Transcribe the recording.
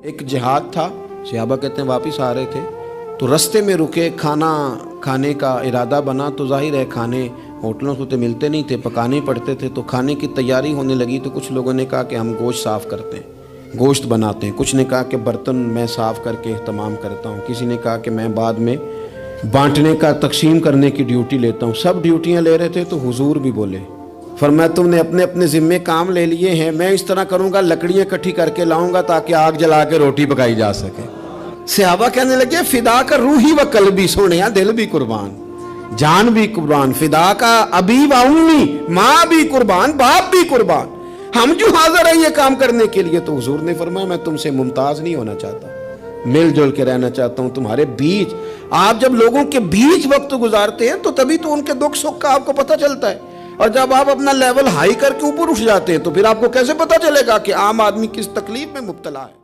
एक जिहाद था, सहाबा कहते हैं वापस आ रहे थे तो रास्ते में रुके, खाना खाने का इरादा बना तो जाहिर है खाने होटलों से तो मिलते नहीं थे, पकाने पड़ते थे। तो खाने की तैयारी होने लगी तो कुछ लोगों ने कहा कि हम गोश्त साफ़ करते हैं, गोश्त बनाते हैं। कुछ ने कहा कि बर्तन मैं साफ़ करके इहतमाम करता हूँ। किसी ने कहा कि मैं बाद में बांटने का, तकसीम करने की ड्यूटी लेता हूँ। सब ड्यूटियाँ ले रहे थे तो हुजूर भी बोले, फरमाया तुमने अपने अपने ज़िम्मे काम ले लिए हैं, मैं इस तरह करूँगा लकड़ियाँ इकट्ठी करके लाऊंगा ताकि आग जला के रोटी पकाई जा सके। सहाबा कहने लगे फिदा का रूही व कल्बी, सोने दिल भी कुर्बान, जान भी कुर्बान, फिदा का अबी व उम्मी, माँ भी कुर्बान, बाप भी कुर्बान, हम जो हाजिर है ये काम करने के लिए। तो हुजूर ने फरमाया मैं तुमसे मुमताज नहीं होना चाहता, मिलजुल के रहना चाहता हूं तुम्हारे बीच। आप जब लोगों के बीच वक्त गुजारते हैं तो तभी तो उनके दुख सुख का आपको पता चलता है। और जब आप अपना लेवल हाई करके ऊपर उठ जाते हैं तो फिर आपको कैसे पता चलेगा कि आम आदमी किस तकलीफ में मुब्तला है।